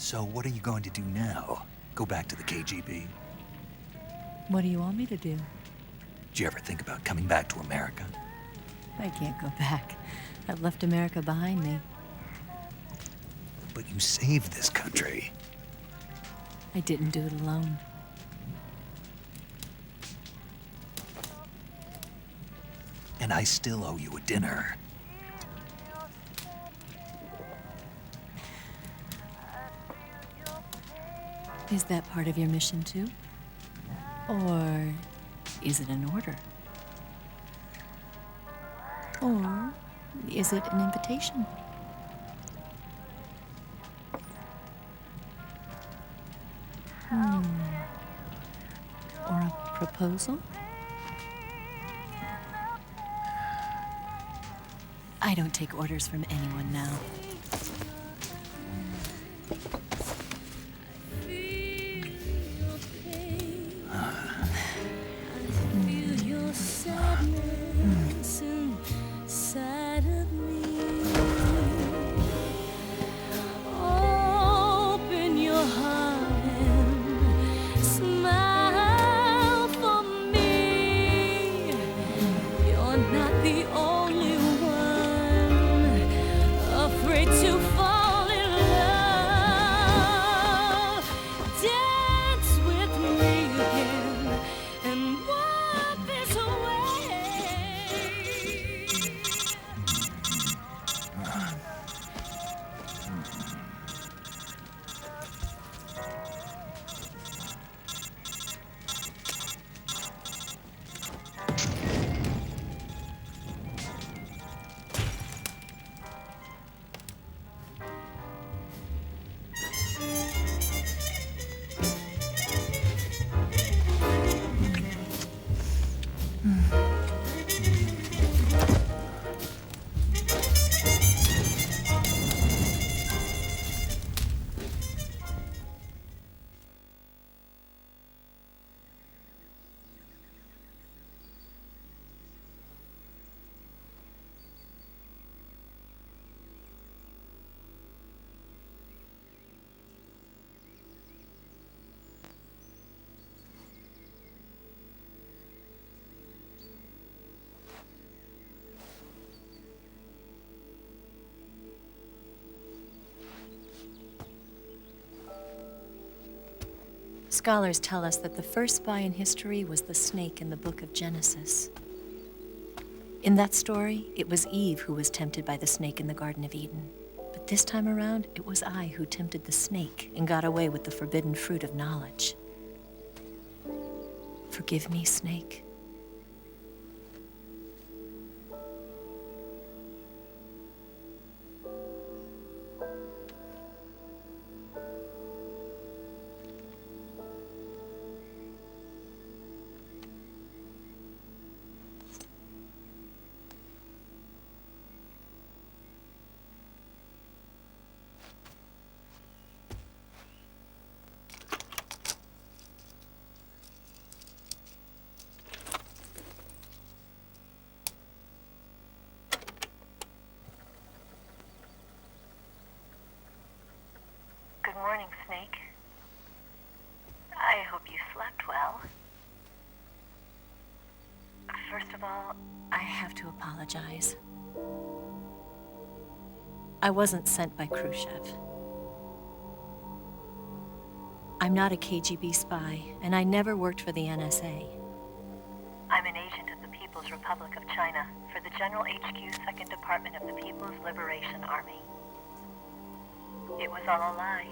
So what are you going to do now? Go back to the KGB? What do you want me to do? Did you ever think about coming back to America? I can't go back. I've left America behind me. But you saved this country. I didn't do it alone. And I still owe you a dinner. Is that part of your mission too? Or is it an order? Or is it an invitation? Or a proposal? I don't take orders from anyone now. Scholars tell us that the first spy in history was the snake in the book of Genesis. In that story, it was Eve who was tempted by the snake in the Garden of Eden. But this time around, it was I who tempted the snake and got away with the forbidden fruit of knowledge. Forgive me, snake. Good morning, Snake. I hope you slept well. First of all, I have to apologize. I wasn't sent by Khrushchev. I'm not a KGB spy, and I never worked for the NSA. I'm an agent of the People's Republic of China for the General HQ 2nd Department of the People's Liberation Army. It was all a lie.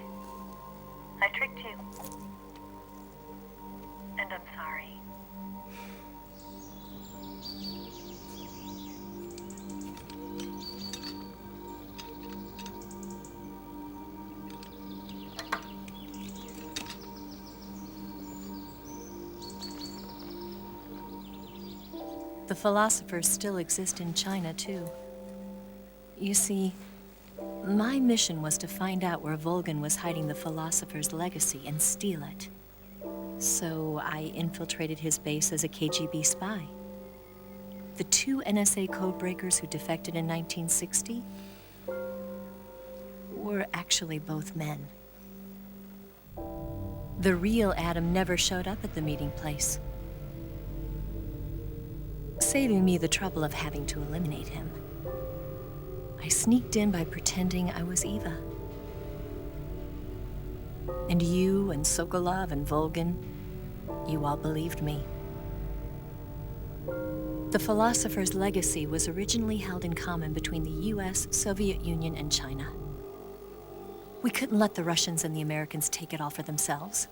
I tricked you. And I'm sorry. The philosophers still exist in China, too. You see, my mission was to find out where Volgin was hiding the philosopher's legacy and steal it. So I infiltrated his base as a KGB spy. The two NSA codebreakers who defected in 1960 were actually both men. The real Adam never showed up at the meeting place, saving me the trouble of having to eliminate him. I sneaked in by pretending I was Eva. And you and Sokolov and Volgin, you all believed me. The philosopher's legacy was originally held in common between the US, Soviet Union, and China. We couldn't let the Russians and the Americans take it all for themselves.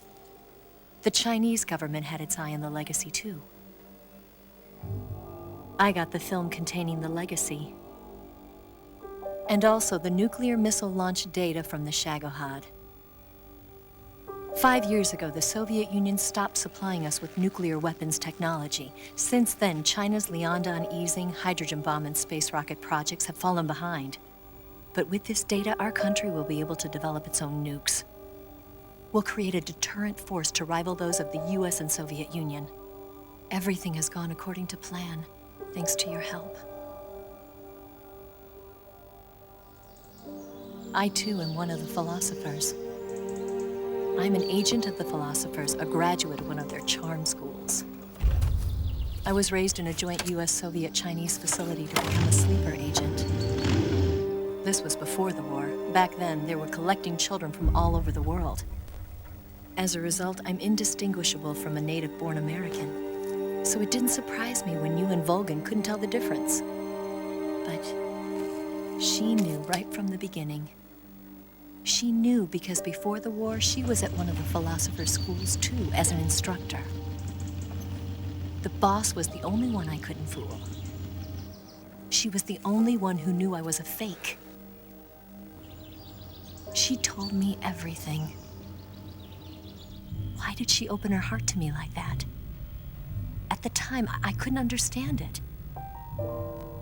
The Chinese government had its eye on the legacy too. I got the film containing the legacy, and also the nuclear missile launch data from the Shagohod. 5 years ago, the Soviet Union stopped supplying us with nuclear weapons technology. Since then, China's Liaodong easing, hydrogen bomb, and space rocket projects have fallen behind. But with this data, our country will be able to develop its own nukes. We'll create a deterrent force to rival those of the US and Soviet Union. Everything has gone according to plan, thanks to your help. I too am one of the philosophers. I'm an agent of the philosophers, a graduate of one of their charm schools. I was raised in a joint US-Soviet-Chinese facility to become a sleeper agent. This was before the war. Back then, they were collecting children from all over the world. As a result, I'm indistinguishable from a native-born American. So it didn't surprise me when you and Volgin couldn't tell the difference. But she knew right from the beginning. She knew because before the war, she was at one of the philosopher's schools too, as an instructor. The boss was the only one I couldn't fool. She was the only one who knew I was a fake. She told me everything. Why did she open her heart to me like that? At the time, I couldn't understand it.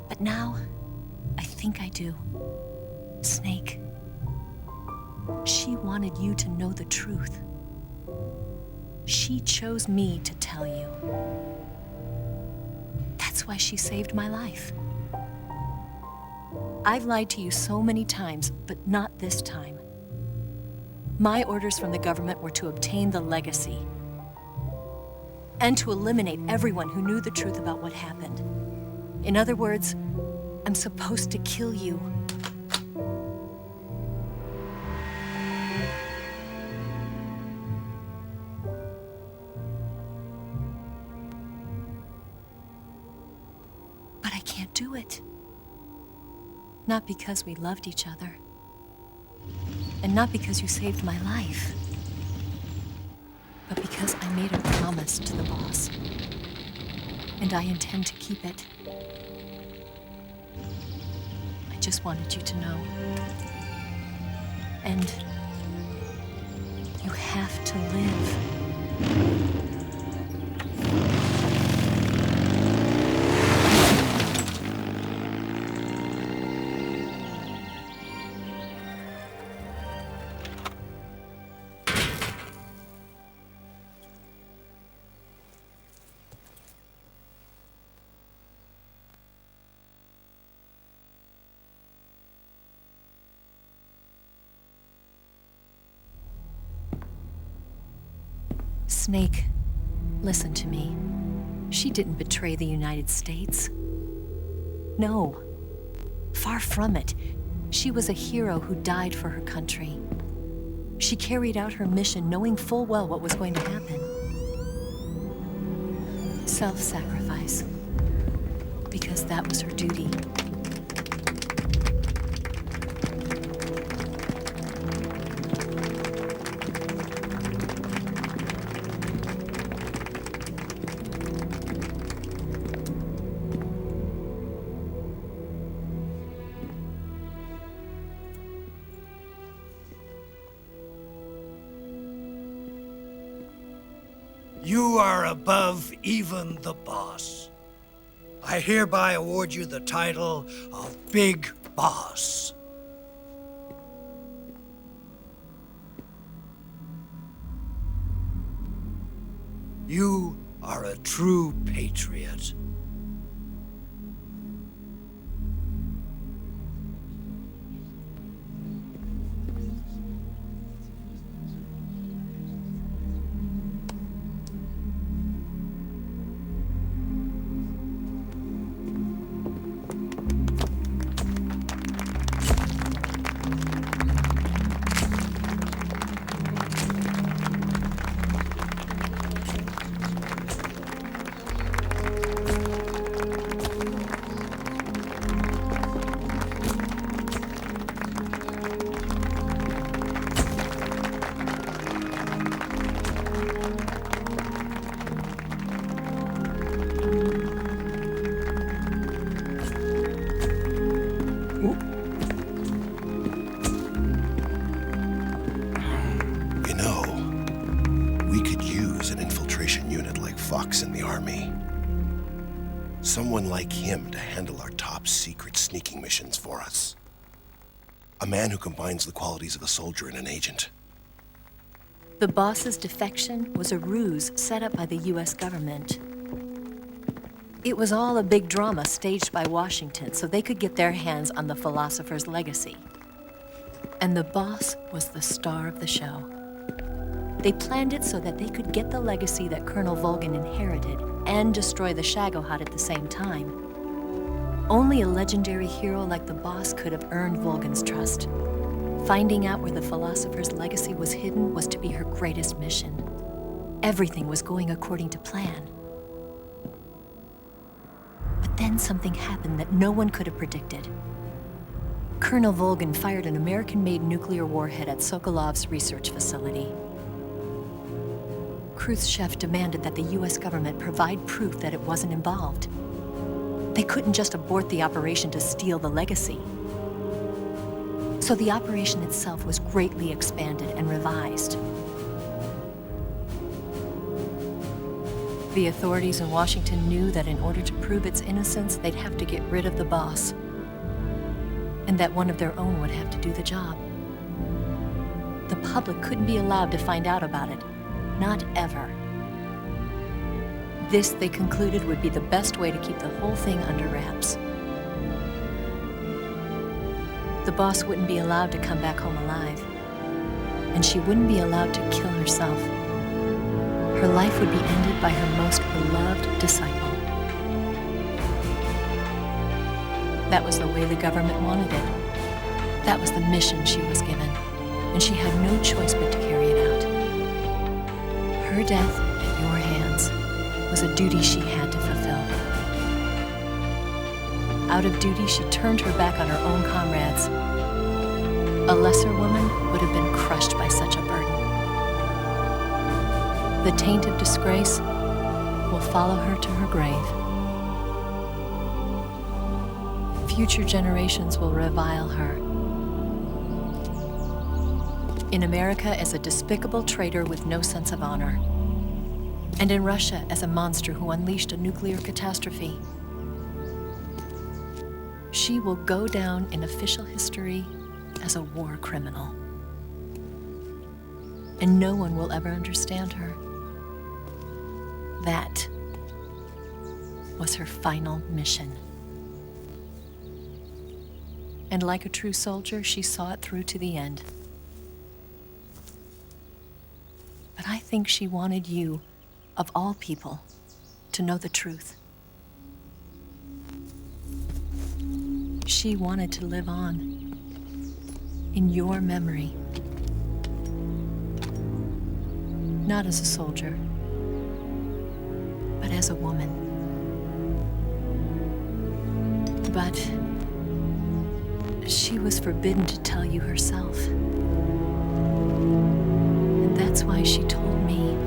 But now, I think I do. Snake. She wanted you to know the truth. She chose me to tell you. That's why she saved my life. I've lied to you so many times, but not this time. My orders from the government were to obtain the legacy and to eliminate everyone who knew the truth about what happened. In other words, I'm supposed to kill you. But I can't do it. Not because we loved each other. And not because you saved my life. But because I made a promise to the boss. And I intend to keep it. I just wanted you to know. And you have to live. Snake, listen to me. She didn't betray the United States. No, far from it. She was a hero who died for her country. She carried out her mission knowing full well what was going to happen. Self-sacrifice, because that was her duty. You are above even the boss. I hereby award you the title of Big Boss. You are a true patriot. Someone like him to handle our top secret sneaking missions for us. A man who combines the qualities of a soldier and an agent. The boss's defection was a ruse set up by the US government. It was all a big drama staged by Washington so they could get their hands on the philosopher's legacy. And the boss was the star of the show. They planned it so that they could get the legacy that Colonel Volgin inherited and destroy the Shagohod at the same time. Only a legendary hero like the boss could have earned Volgin's trust. Finding out where the philosopher's legacy was hidden was to be her greatest mission. Everything was going according to plan. But then something happened that no one could have predicted. Colonel Volgin fired an American-made nuclear warhead at Sokolov's research facility. Khrushchev demanded that the US government provide proof that it wasn't involved. They couldn't just abort the operation to steal the legacy. So the operation itself was greatly expanded and revised. The authorities in Washington knew that in order to prove its innocence, they'd have to get rid of the boss, and that one of their own would have to do the job. The public couldn't be allowed to find out about it, not ever. This, they concluded, would be the best way to keep the whole thing under wraps. The boss wouldn't be allowed to come back home alive, and she wouldn't be allowed to kill herself. Her life would be ended by her most beloved disciple. That was the way the government wanted it. That was the mission she was given, and she had no choice but to carry it out. Her death at your hands was a duty she had to fulfill. Out of duty, she turned her back on her own comrades. A lesser woman would have been crushed by such a burden. The taint of disgrace will follow her to her grave. Future generations will revile her. In America as a despicable traitor with no sense of honor. And in Russia as a monster who unleashed a nuclear catastrophe. She will go down in official history as a war criminal. And no one will ever understand her. That was her final mission. And like a true soldier, she saw it through to the end. But I think she wanted you, of all people, to know the truth. She wanted to live on in your memory. Not as a soldier, but as a woman. But she was forbidden to tell you herself. And that's why she told me.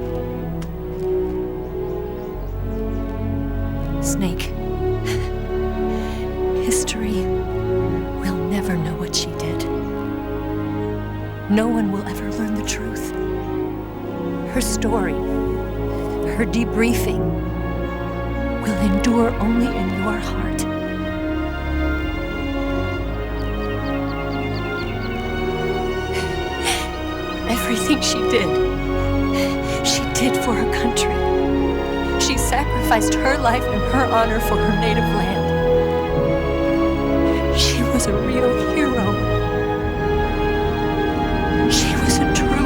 Snake, history will never know what she did. No one will ever learn the truth. Her story, her debriefing, will endure only in your heart. Everything she did for her country. She sacrificed her life and her honor for her native land. She was a real hero. She was a true